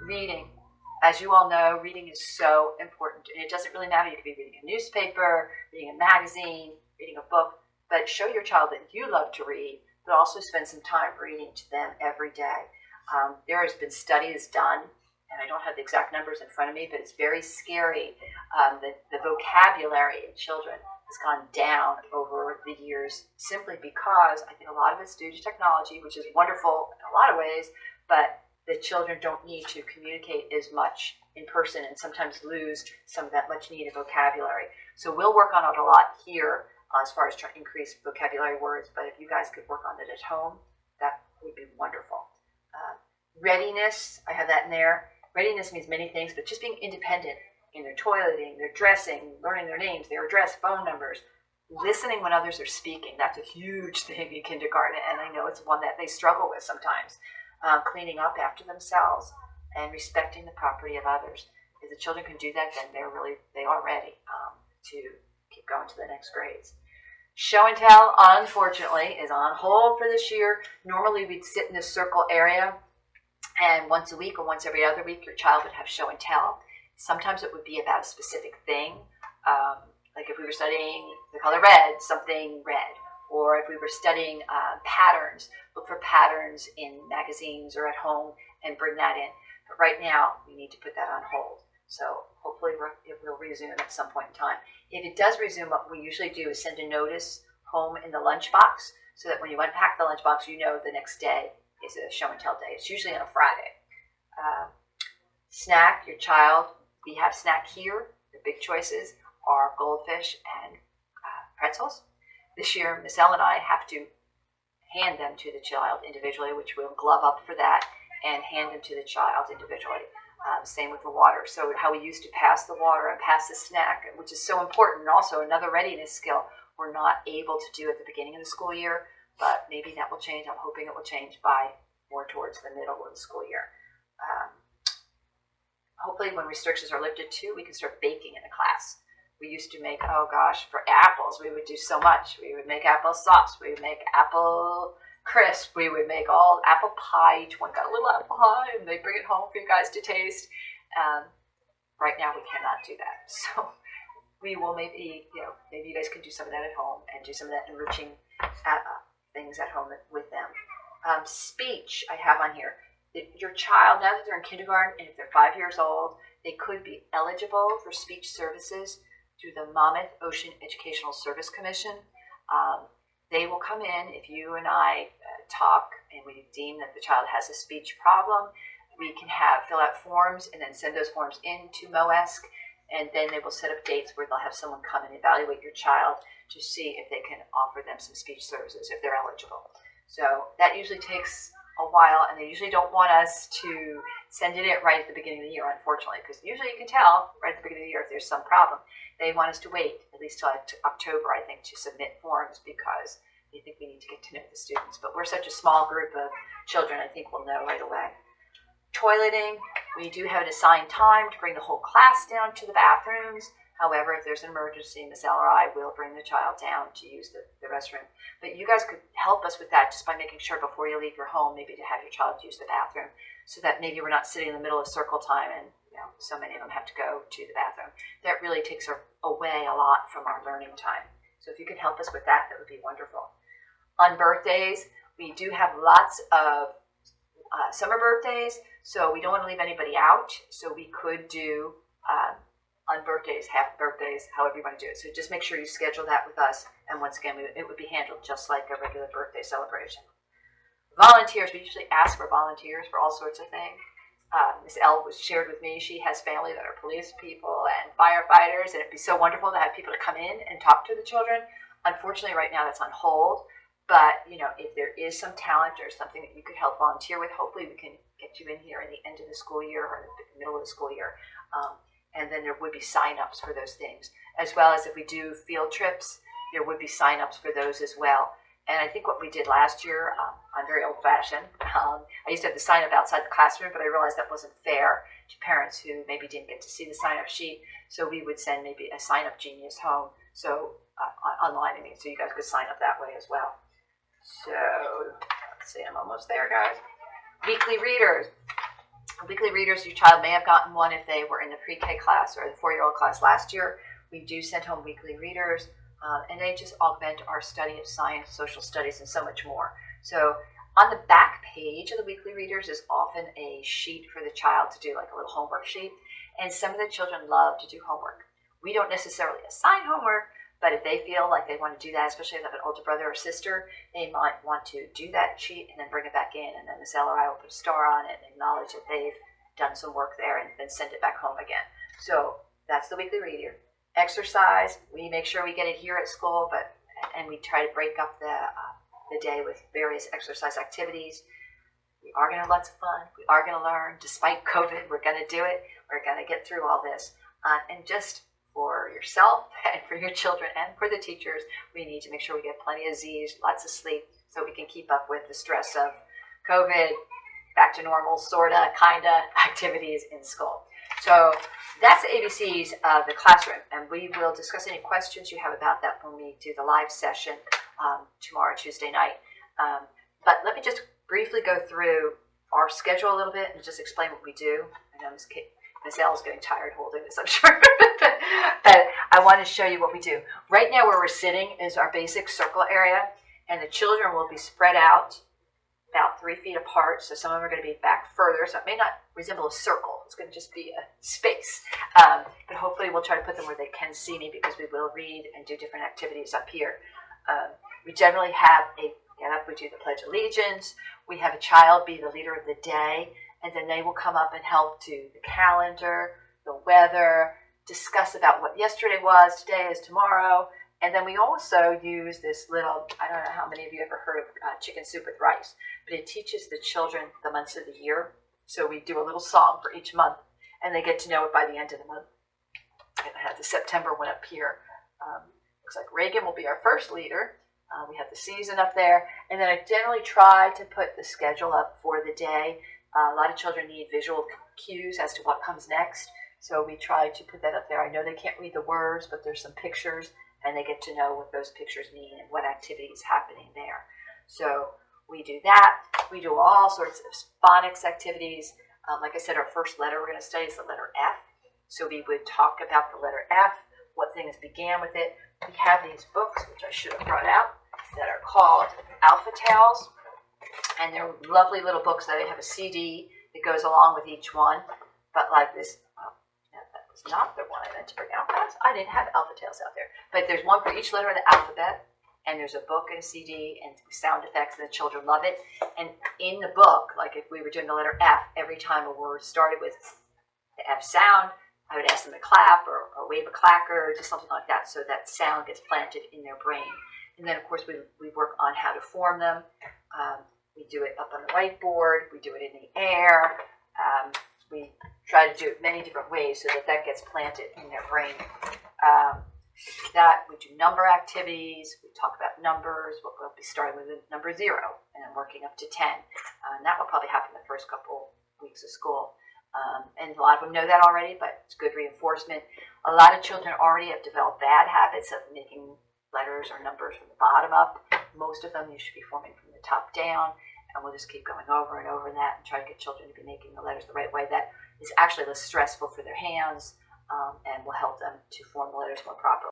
Reading. As you all know, reading is so important. And it doesn't really matter. You could be reading a newspaper, reading a magazine, reading a book, but show your child that you love to read, but also spend some time reading to them every day. There has been studies done, and I don't have the exact numbers in front of me, but it's very scary. The vocabulary in children has gone down over the years simply because I think a lot of it's due to technology, which is wonderful in a lot of ways, but the children don't need to communicate as much in person and sometimes lose some of that much needed vocabulary. So we'll work on it a lot here as far as trying to increase vocabulary words, but if you guys could work on it at home, that would be wonderful. Readiness, I have that in there. Readiness means many things, but just being independent in their toileting, their dressing, learning their names, their address, phone numbers, listening when others are speaking. That's a huge thing in kindergarten, and I know it's one that they struggle with sometimes. Cleaning up after themselves and respecting the property of others. If the children can do that, then they are ready to keep going to the next grades. Show and tell, unfortunately, is on hold for this year. Normally, we'd sit in this circle area, and once a week or once every other week, your child would have show and tell. Sometimes it would be about a specific thing, like if we were studying the color red, something red. Or if we were studying patterns, look for patterns in magazines or at home and bring that in. But right now, we need to put that on hold. So hopefully it will resume at some point in time. If it does resume, what we usually do is send a notice home in the lunchbox so that when you unpack the lunchbox, you know the next day is a show and tell day. It's usually on a Friday. Snack, your child, we have snack here. The big choices are goldfish and pretzels. This year, Miss Elle and I have to hand them to the child individually, which we'll glove up for that, and hand them to the child individually. Same with the water. So how we used to pass the water and pass the snack, which is so important, and also another readiness skill we're not able to do at the beginning of the school year, but maybe that will change. I'm hoping it will change by more towards the middle of the school year. Hopefully when restrictions are lifted too, we can start baking in the class. We used to make, oh gosh, for apples, we would do so much. We would make apple sauce. We would make apple crisp. We would make all apple pie. Each one got a little apple pie, and they bring it home for you guys to taste. Right now, we cannot do that. So we will maybe you guys can do some of that at home and do some of that enriching things at home with them. Speech, I have on here. Your child, now that they're in kindergarten, and if they're 5 years old, they could be eligible for speech services through the Monmouth Ocean Educational Service Commission. They will come in if you and I talk and we deem that the child has a speech problem. We can fill out forms and then send those forms into MOESC, and then they will set up dates where they'll have someone come and evaluate your child to see if they can offer them some speech services if they're eligible. So that usually takes a while, and they usually don't want us to send it in right at the beginning of the year, unfortunately, because usually you can tell right at the beginning of the year if there's some problem. They want us to wait at least till October, I think, to submit forms because they think we need to get to know the students. But we're such a small group of children, I think we'll know right away. Toileting, we do have an assigned time to bring the whole class down to the bathrooms. However, if there's an emergency, Miss Elle or I will bring the child down to use the restroom. But you guys could help us with that just by making sure before you leave your home, maybe to have your child use the bathroom so that maybe we're not sitting in the middle of circle time and so many of them have to go to the bathroom. That really takes away a lot from our learning time. So if you could help us with that, that would be wonderful. On birthdays, we do have lots of summer birthdays, so we don't want to leave anybody out. So we could do on birthdays, half birthdays, however you want to do it. So just make sure you schedule that with us. And once again, it would be handled just like a regular birthday celebration. Volunteers, we usually ask for volunteers for all sorts of things. Miss Elle was shared with me. She has family that are police people and firefighters, and it'd be so wonderful to have people to come in and talk to the children. Unfortunately, right now that's on hold. But if there is some talent or something that you could help volunteer with, hopefully we can get you in here in the end of the school year or in the middle of the school year. And then there would be sign-ups for those things, as well as if we do field trips, there would be sign-ups for those as well. And I think what we did last year, I'm very old-fashioned. I used to have to sign up outside the classroom, but I realized that wasn't fair to parents who maybe didn't get to see the sign-up sheet. So we would send maybe a sign-up genius home, so online, so you guys could sign up that way as well. So let's see, I'm almost there, guys. Weekly readers. Weekly readers, your child may have gotten one if they were in the pre-K class or the 4-year-old class last year. We do send home weekly readers, and they just augment our study of science, social studies, and so much more. So on the back page of the weekly readers is often a sheet for the child to do, like a little homework sheet. And some of the children love to do homework. We don't necessarily assign homework, but if they feel like they want to do that, especially if they have an older brother or sister, they might want to do that sheet and then bring it back in, and then Miss L or I will put a star on it and acknowledge that they've done some work there and then send it back home again. So that's the weekly reader. Exercise, we make sure we get it here at school, and we try to break up the day with various exercise activities. We are going to have lots of fun. We are going to learn. Despite COVID, we're going to do it. We're going to get through all this. And just for yourself and for your children and for the teachers, we need to make sure we get plenty of Z's, lots of sleep, so we can keep up with the stress of COVID, back to normal, sorta, kinda activities in school. So that's the ABCs of the classroom, and we will discuss any questions you have about that when we do the live session tomorrow, Tuesday night. But let me just briefly go through our schedule a little bit and just explain what we do. I know Ms. L is getting tired holding this, I'm sure. But I want to show you what we do. Right now where we're sitting is our basic circle area, and the children will be spread out about 3 feet apart. So some of them are going to be back further, so it may not resemble a circle. It's going to just be a space. But hopefully we'll try to put them where they can see me, because we will read and do different activities up here. We generally have a get up, we do the Pledge of Allegiance. We have a child be the leader of the day, and then they will come up and help do the calendar, the weather, discuss about what yesterday was, today is tomorrow. And then we also use this little, I don't know how many of you ever heard of chicken soup with rice, but it teaches the children the months of the year. So we do a little song for each month, and they get to know it by the end of the month. And I have the September one up here. Looks like Reagan will be our first leader. We have the season up there. And then I generally try to put the schedule up for the day. A lot of children need visual cues as to what comes next. So we try to put that up there. I know they can't read the words, but there's some pictures, and they get to know what those pictures mean and what activity is happening there. So we do that. We do all sorts of phonics activities. Like I said, our first letter we're going to study is the letter F. So we would talk about the letter F, what things began with it. We have these books, which I should have brought out, that are called Alpha Tales. And they're lovely little books that have a CD that goes along with each one. But like this, that was not the one I meant to bring out. I didn't have Alpha Tales out there. But there's one for each letter of the alphabet. And there's a book and a CD and sound effects, and the children love it. And in the book, like if we were doing the letter F, every time a word started with the F sound, I would ask them to clap or wave a clacker or just something like that, so that sound gets planted in their brain. And then, of course, we work on how to form them. We do it up on the whiteboard. We do it in the air. We try to do it many different ways so that gets planted in their brain. We do number activities. We talk about numbers. We'll be starting with the number 0 and then working up to 10. And that will probably happen the first couple weeks of school. And a lot of them know that already, but it's good reinforcement. A lot of children already have developed bad habits of making letters or numbers from the bottom up. Most of them you should be forming from the top down, and we'll just keep going over and over that and try to get children to be making the letters the right way. That is actually less stressful for their hands and will help them to form the letters more properly.